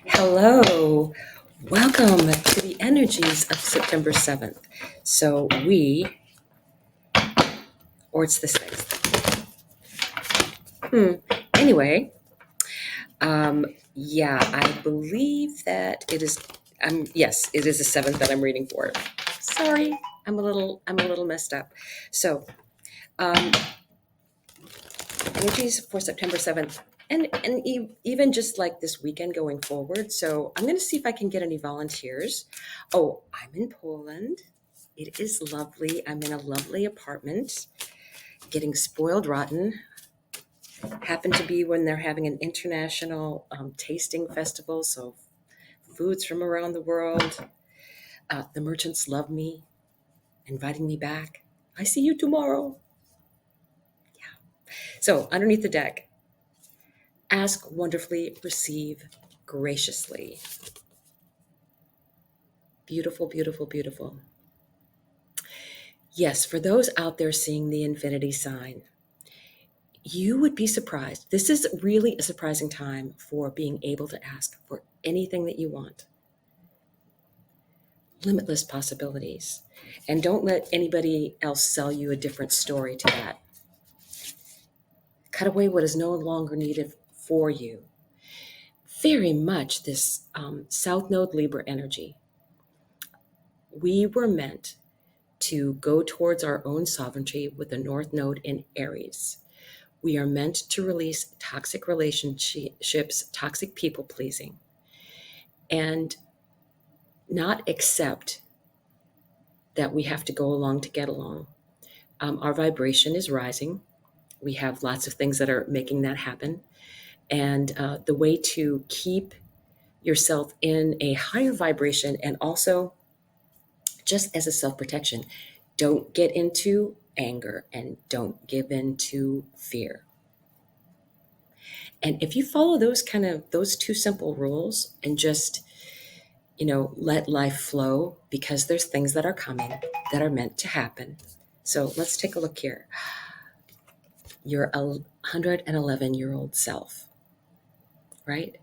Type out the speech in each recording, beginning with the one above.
Hello, welcome to the energies of September 7th. Or it's the 6th. Anyway, yeah, I believe that it is, yes, it is the 7th that I'm reading for. Sorry, I'm a little messed up. So, um, energies for September 7th. Even just like this weekend going forward. So I'm going to see if I can get any volunteers. Oh, I'm in Poland. It is lovely. I'm in a lovely apartment, getting spoiled rotten. Happened to be when they're having an international tasting festival, so foods from around the world. The merchants love me, inviting me back. I see you tomorrow. So underneath the deck, ask wonderfully, receive graciously. Beautiful, beautiful, beautiful. Yes, for those out there seeing the infinity sign, you would be surprised. This is really a surprising time for being able to ask for anything that you want. Limitless possibilities. And don't let anybody else sell you a different story to that. Cut away what is no longer needed for you. Very much this South Node Libra energy. We were meant to go towards our own sovereignty with the North Node in Aries. We are meant to release toxic relationships, toxic people pleasing, and not accept that we have to go along to get along. Our vibration is rising. We have lots of things that are making that happen. And the way to keep yourself in a higher vibration, and also just as a self-protection, don't get into anger and don't give in to fear. And if you follow those two simple rules and just, let life flow, because there's things that are coming that are meant to happen. So let's take a look here. Your 111-year-old self, right?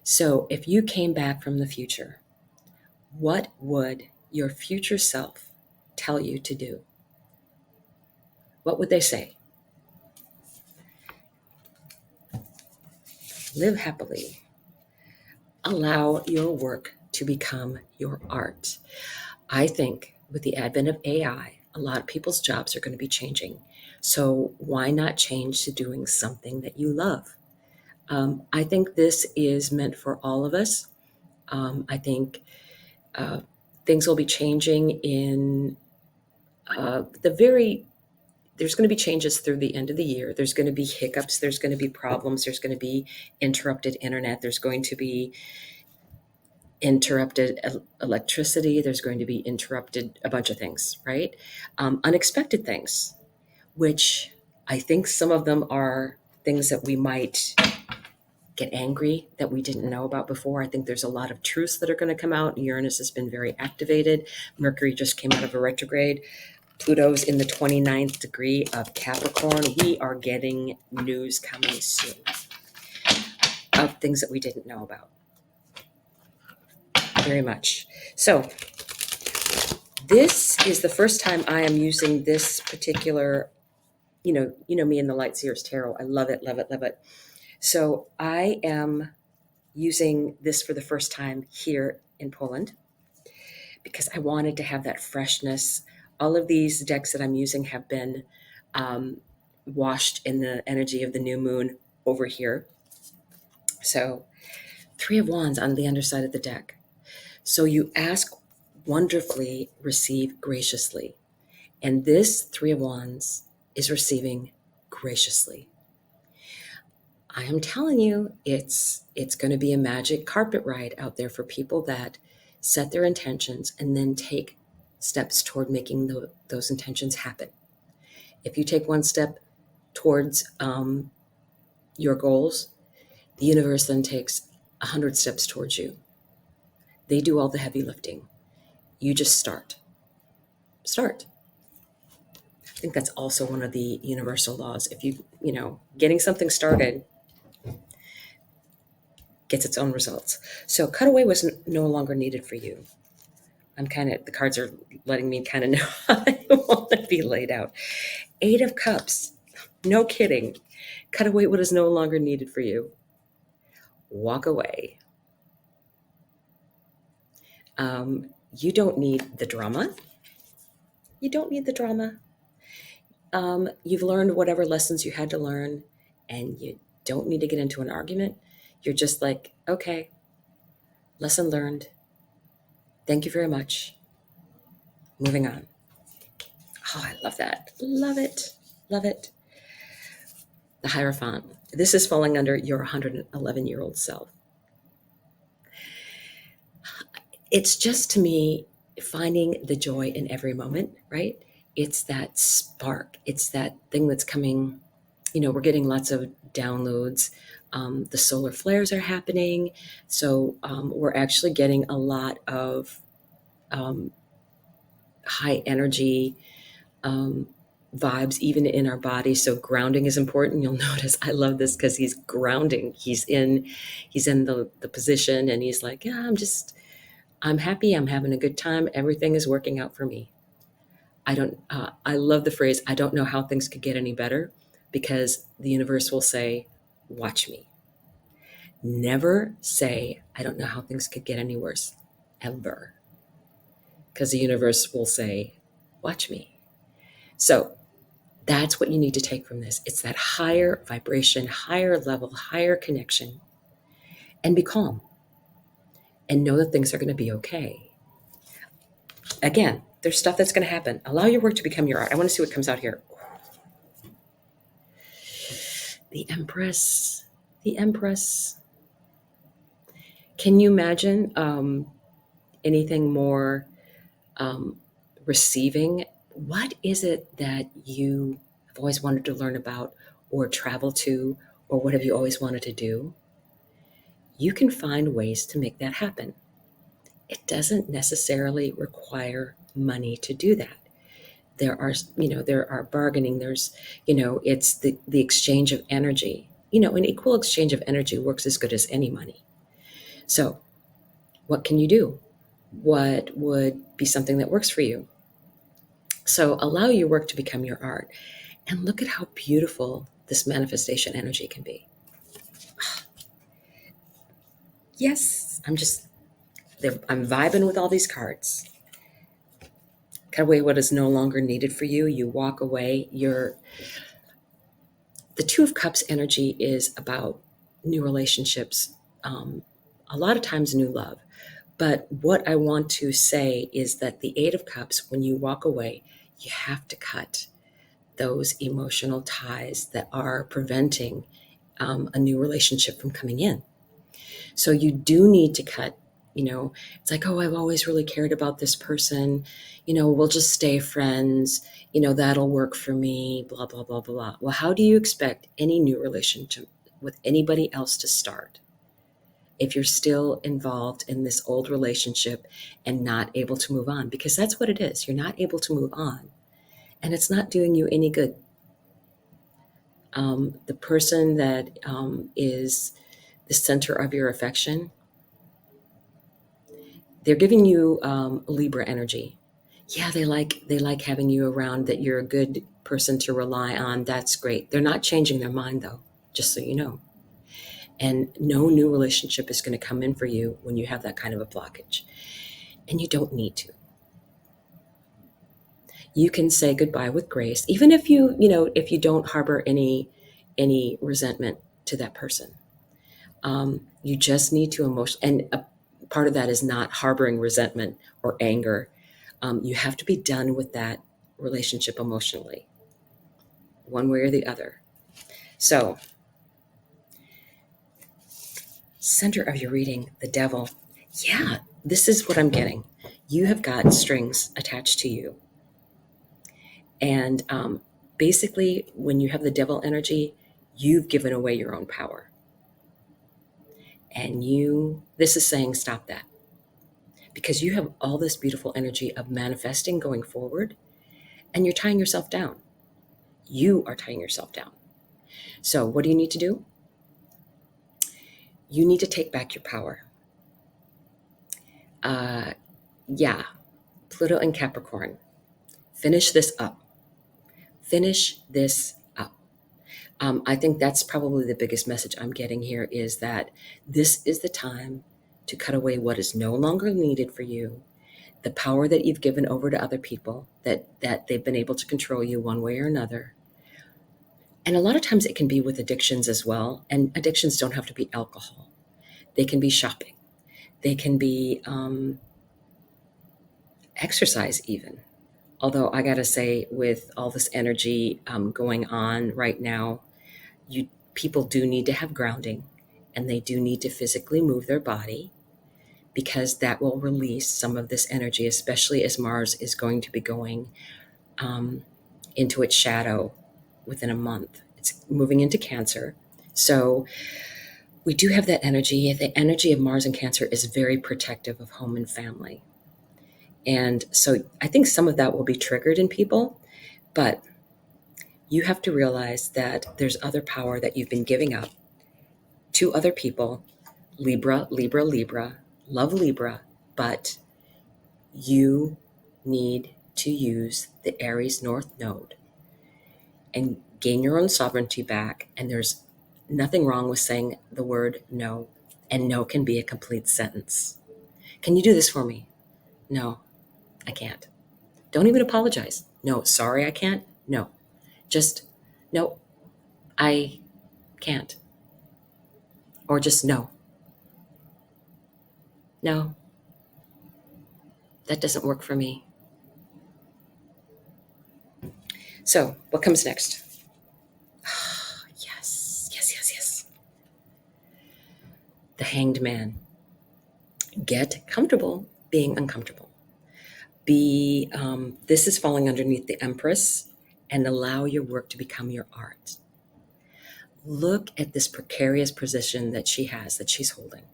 So if you came back from the future, what would your future self tell you to do? What would they say? Live happily. Allow your work to become your art. I think with the advent of AI, a lot of people's jobs are going to be changing. So why not change to doing something that you love? I think this is meant for all of us. I think things will be changing in there's going to be changes through the end of the year. There's going to be hiccups. There's going to be problems. There's going to be interrupted internet. There's going to be interrupted electricity. There's going to be interrupted a bunch of things, right? Unexpected things, which I think some of them are things that we might get angry that we didn't know about before. I think there's a lot of truths that are going to come out. Uranus has been very activated. Mercury just came out of a retrograde. Pluto's in the 29th degree of Capricorn. We are getting news coming soon of things that we didn't know about. Very much. So this is the first time I am using this particular, you know me in the Light Seers Tarot. I love it, love it, love it. So I am using this for the first time here in Poland because I wanted to have that freshness. All of these decks that I'm using have been washed in the energy of the new moon over here. So 3 of Wands on the underside of the deck. So you ask wonderfully, receive graciously. And this 3 of Wands is receiving graciously. I am telling you, it's going to be a magic carpet ride out there for people that set their intentions and then take steps toward making those intentions happen. If you take one step towards your goals, the universe then takes 100 steps towards you. They do all the heavy lifting. You just start. Start. I think that's also one of the universal laws. If getting something started gets its own results. So cutaway was no longer needed for you. The cards are letting me kind of know how I want to be laid out. 8 of Cups. No kidding. Cut away what is no longer needed for you. Walk away. You don't need the drama. You don't need the drama. You've learned whatever lessons you had to learn, and you don't need to get into an argument. You're just like, okay, lesson learned. Thank you very much. Moving on. Oh, I love that. Love it. Love it. The Hierophant. This is falling under your 111-year-old self. It's just, to me, finding the joy in every moment, right? It's that spark. It's that thing that's coming. We're getting lots of downloads. The solar flares are happening. So we're actually getting a lot of high energy vibes even in our body. So grounding is important. You'll notice I love this because he's grounding. He's in the position, and he's like, yeah, I'm happy. I'm having a good time. Everything is working out for me. I love the phrase, I don't know how things could get any better, because the universe will say, watch me. Never say, I don't know how things could get any worse, ever. Because the universe will say, watch me. So that's what you need to take from this. It's that higher vibration, higher level, higher connection, and be calm and know that things are going to be okay. Again, there's stuff that's going to happen. Allow your work to become your art. I want to see what comes out here. The Empress. The Empress. Can you imagine anything more receiving? What is it that you have always wanted to learn about or travel to, or what have you always wanted to do? You can find ways to make that happen. It doesn't necessarily require money to do that. There are bargaining. It's the exchange of energy. An equal exchange of energy works as good as any money. So what can you do? What would be something that works for you? So allow your work to become your art, and look at how beautiful this manifestation energy can be. Yes, I'm vibing with all these cards. Cut away what is no longer needed for you. You walk away. The Two of Cups energy is about new relationships, a lot of times new love. But what I want to say is that the Eight of Cups, when you walk away, you have to cut those emotional ties that are preventing a new relationship from coming in. So you do need to cut. It's like, oh, I've always really cared about this person. We'll just stay friends. That'll work for me, blah, blah, blah, blah. Well, how do you expect any new relationship with anybody else to start if you're still involved in this old relationship and not able to move on? Because that's what it is. You're not able to move on, and it's not doing you any good. The person that is the center of your affection, they're giving you Libra energy. Yeah, they like having you around, that you're a good person to rely on. That's great. They're not changing their mind, though, just so you know. And no new relationship is going to come in for you when you have that kind of a blockage. And you don't need to. You can say goodbye with grace, even if if you don't harbor any resentment to that person. You just need to and a part of that is not harboring resentment or anger. You have to be done with that relationship emotionally, one way or the other. So, center of your reading, the Devil. Yeah, this is what I'm getting. You have got strings attached to you. And basically, when you have the Devil energy, you've given away your own power. And this is saying, stop that. Because you have all this beautiful energy of manifesting going forward, and you're tying yourself down. You are tying yourself down. So what do you need to do? You need to take back your power. Yeah, Pluto and Capricorn. Finish this up. Finish this up. I think that's probably the biggest message I'm getting here, is that this is the time to cut away what is no longer needed for you, the power that you've given over to other people, that they've been able to control you one way or another. And a lot of times it can be with addictions as well. And addictions don't have to be alcohol. They can be shopping. They can be exercise even. Although I got to say, with all this energy going on right now, people do need to have grounding, and they do need to physically move their body, because that will release some of this energy, especially as Mars is going to be going into its shadow within a month. It's moving into Cancer. So we do have that energy. The energy of Mars in Cancer is very protective of home and family. And so I think some of that will be triggered in people, but you have to realize that there's other power that you've been giving up to other people. Libra, Libra, Libra, love Libra, but you need to use the Aries North Node and gain your own sovereignty back. And there's nothing wrong with saying the word no, and no can be a complete sentence. Can you do this for me? No, I can't. Don't even apologize. No, sorry, I can't. No, just no, I can't. Or just no. No, that doesn't work for me. So, what comes next? Yes, yes, yes, yes. The Hanged Man. Get comfortable being uncomfortable. This is falling underneath the Empress, and allow your work to become your art. Look at this precarious position that she has, that she's holding.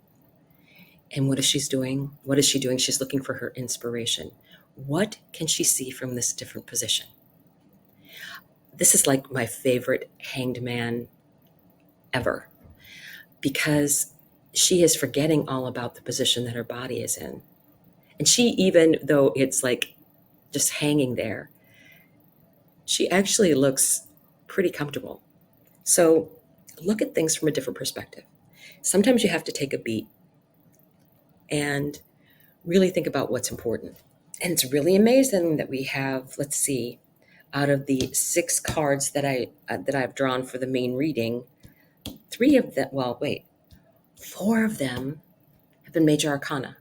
And what is she doing? What is she doing? She's looking for her inspiration. What can she see from this different position? This is like my favorite Hanged Man ever, because she is forgetting all about the position that her body is in. And she, even though it's like just hanging there, she actually looks pretty comfortable. So look at things from a different perspective. Sometimes you have to take a beat and really think about what's important. And it's really amazing that we have, let's see, out of the 6 cards that I've drawn for the main reading, 3 of them, 4 of them have been major arcana.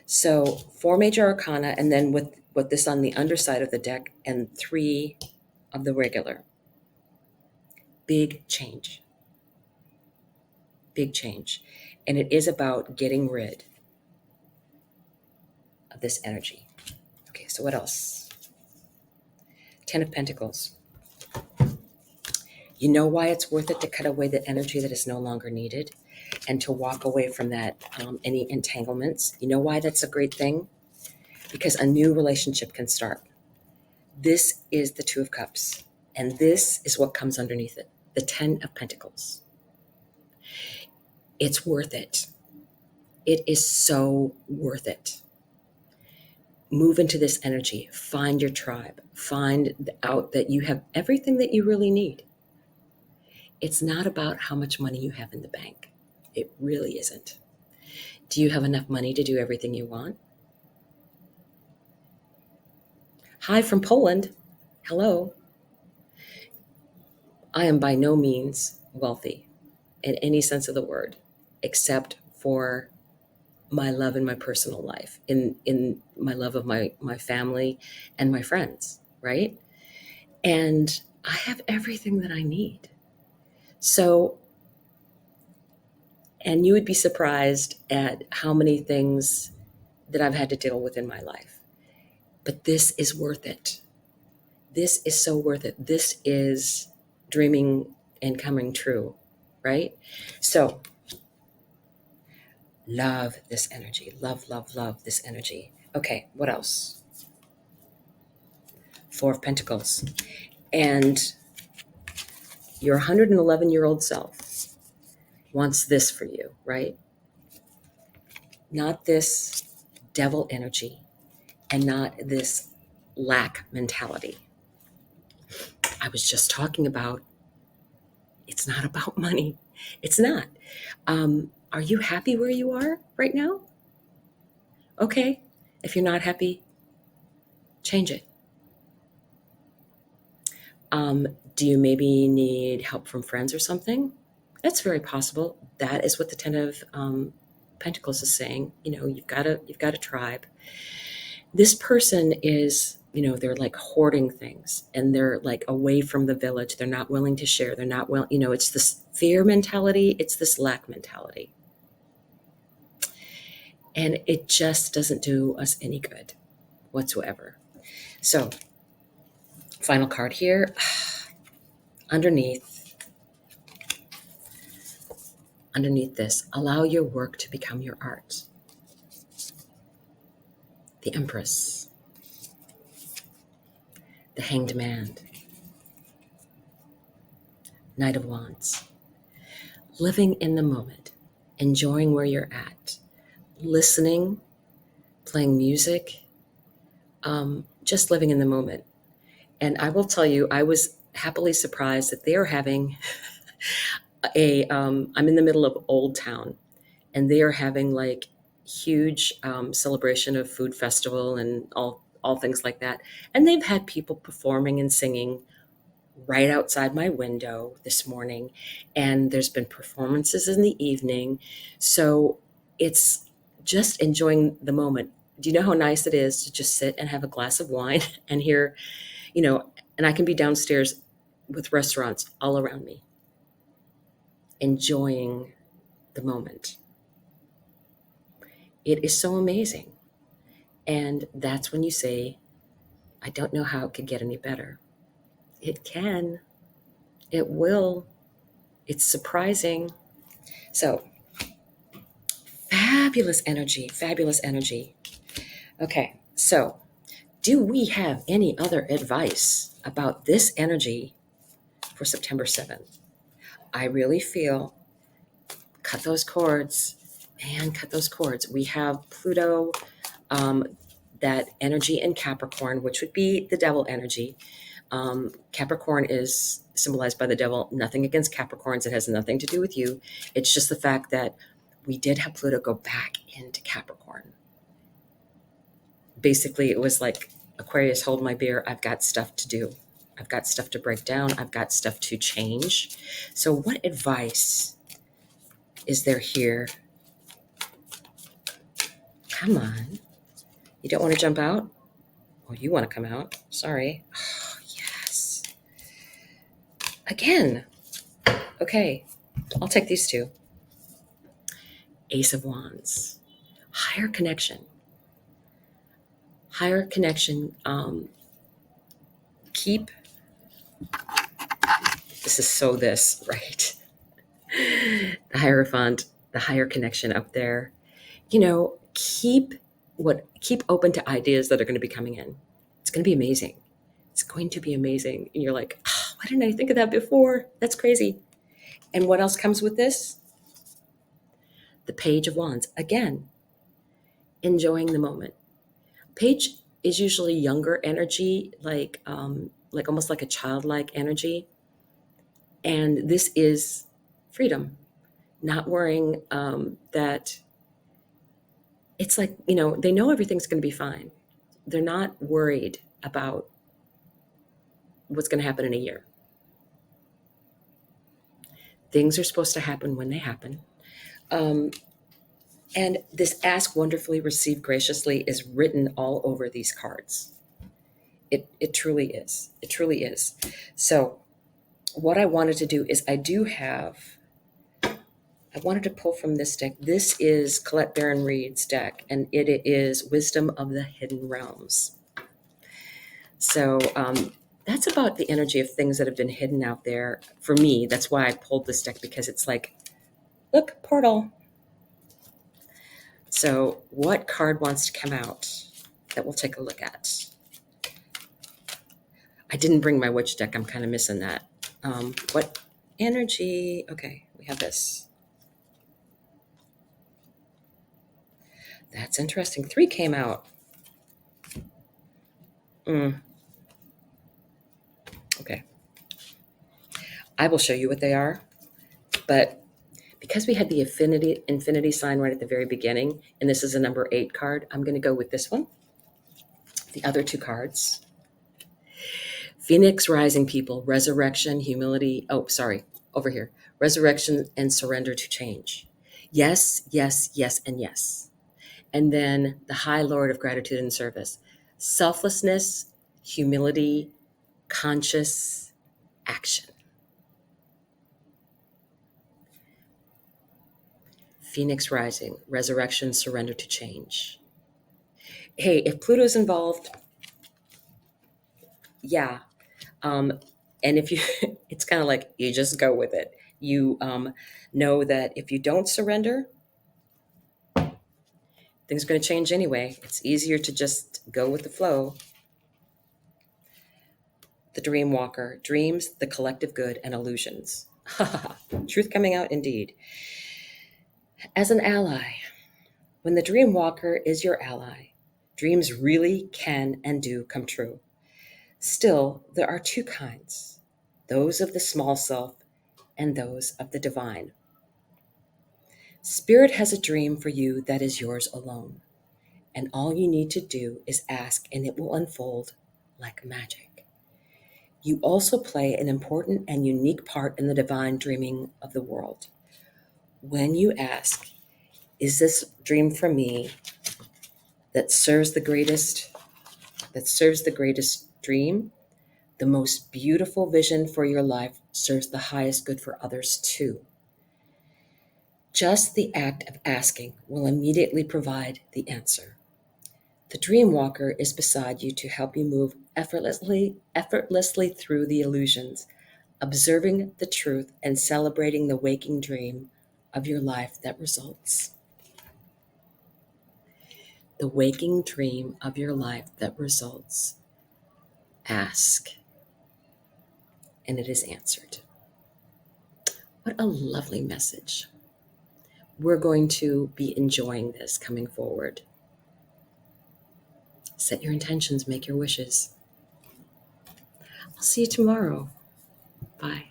So 4 major arcana, and then with this on the underside of the deck, and 3 of the regular. Big change. Big change. And it is about getting rid of this energy. Okay, so what else? 10 of Pentacles. You know why it's worth it to cut away the energy that is no longer needed, and to walk away from that, any entanglements. You know why that's a great thing? Because a new relationship can start. This is the 2 of Cups, and this is what comes underneath it, the 10 of Pentacles. It's worth it. It is so worth it. Move into this energy. Find your tribe. Find out that you have everything that you really need. It's not about how much money you have in the bank. It really isn't. Do you have enough money to do everything you want? Hi from Poland. Hello. I am by no means wealthy in any sense of the word, except for my love in my personal life, in my love of my family and my friends, right? And I have everything that I need. So, and you would be surprised at how many things that I've had to deal with in my life. But this is worth it. This is so worth it. This is dreaming and coming true, right? So, love this energy. Love, love, love this energy. Okay, what else? 4 of Pentacles. And your 111-year-old self wants this for you, right? Not this devil energy and not this lack mentality. I was just talking about it's not about money. It's not. Are you happy where you are right now? Okay. If you're not happy, change it. Do you maybe need help from friends or something? That's very possible. That is what the Ten of Pentacles is saying. You've got a tribe. This person is, they're like hoarding things and they're like away from the village. They're not willing to share. They're not it's this fear mentality. It's this lack mentality. And it just doesn't do us any good whatsoever. So, final card here. Underneath this, allow your work to become your art. The Empress, the Hanged Man, Knight of Wands. Living in the moment, enjoying where you're at, listening, playing music, just living in the moment. And I will tell you, I was happily surprised that they are having I'm in the middle of Old Town, and they are having like huge celebration of food festival and all things like that. And they've had people performing and singing right outside my window this morning, and there's been performances in the evening. So it's just enjoying the moment. Do you know how nice it is to just sit and have a glass of wine and hear, and I can be downstairs with restaurants all around me, enjoying the moment. It is so amazing. And that's when you say, I don't know how it could get any better. It can. It will. It's surprising. So, fabulous energy, fabulous energy. Okay, so do we have any other advice about this energy for September 7th? I really feel cut those cords, man, cut those cords. We have Pluto, that energy in Capricorn, which would be the devil energy. Capricorn is symbolized by the devil. Nothing against Capricorns. It has nothing to do with you. It's just the fact that we did have Pluto go back into Capricorn. Basically, it was like, Aquarius, hold my beer. I've got stuff to do. I've got stuff to break down. I've got stuff to change. So what advice is there here? Come on. You don't want to jump out? Oh, you want to come out. Sorry. Oh, yes. Again. Okay. I'll take these two. Ace of Wands. Higher connection. Higher connection. Keep. This is so this, right? The Hierophant, the higher connection up there. Keep open to ideas that are going to be coming in. It's going to be amazing. It's going to be amazing. And you're like, oh, why didn't I think of that before? That's crazy. And what else comes with this? The Page of Wands. Again, enjoying the moment. Page is usually younger energy, like almost like a childlike energy. And this is freedom, not worrying that it's like, they know everything's going to be fine. They're not worried about what's going to happen in a year. Things are supposed to happen when they happen. And this ask wonderfully, receive graciously is written all over these cards. It truly is. It truly is. So what I wanted to do is I wanted to pull from this deck. This is Colette Baron Reed's deck, and it is Wisdom of the Hidden Realms. So that's about the energy of things that have been hidden out there. For me, that's why I pulled this deck, because it's like, look, portal. So what card wants to come out that we'll take a look at? I didn't bring my witch deck. I'm kind of missing that. What energy? Okay, we have this. That's interesting. 3 came out. Okay. I will show you what they are. But because we had the infinity sign right at the very beginning, and this is a number 8 card, I'm going to go with this one. The other 2 cards. Phoenix rising people, resurrection, humility. Oh, sorry, over here. Resurrection and surrender to change. Yes, yes, yes, and yes. And then the High Lord of gratitude and service. Selflessness, humility, conscious action. Phoenix rising, resurrection, surrender to change. Hey, if Pluto's involved, yeah. And if you, it's kind of like you just go with it. You know that if you don't surrender, things are going to change anyway. It's easier to just go with the flow. The Dream Walker, dreams, the collective good, and illusions. Truth coming out indeed. As an ally, when the Dream Walker is your ally, dreams really can and do come true. Still, there are 2 kinds, those of the small self and those of the divine. Spirit has a dream for you that is yours alone, and all you need to do is ask, and it will unfold like magic. You also play an important and unique part in the divine dreaming of the world. When you ask, is this dream for me that serves the greatest dream, the most beautiful vision for your life serves the highest good for others too. Just the act of asking will immediately provide the answer. The dream walker is beside you to help you move effortlessly through the illusions, observing the truth and celebrating the waking dream of your life that results. The waking dream of your life that results. Ask, and it is answered. What a lovely message. We're going to be enjoying this coming forward. Set your intentions, make your wishes. I'll see you tomorrow. Bye.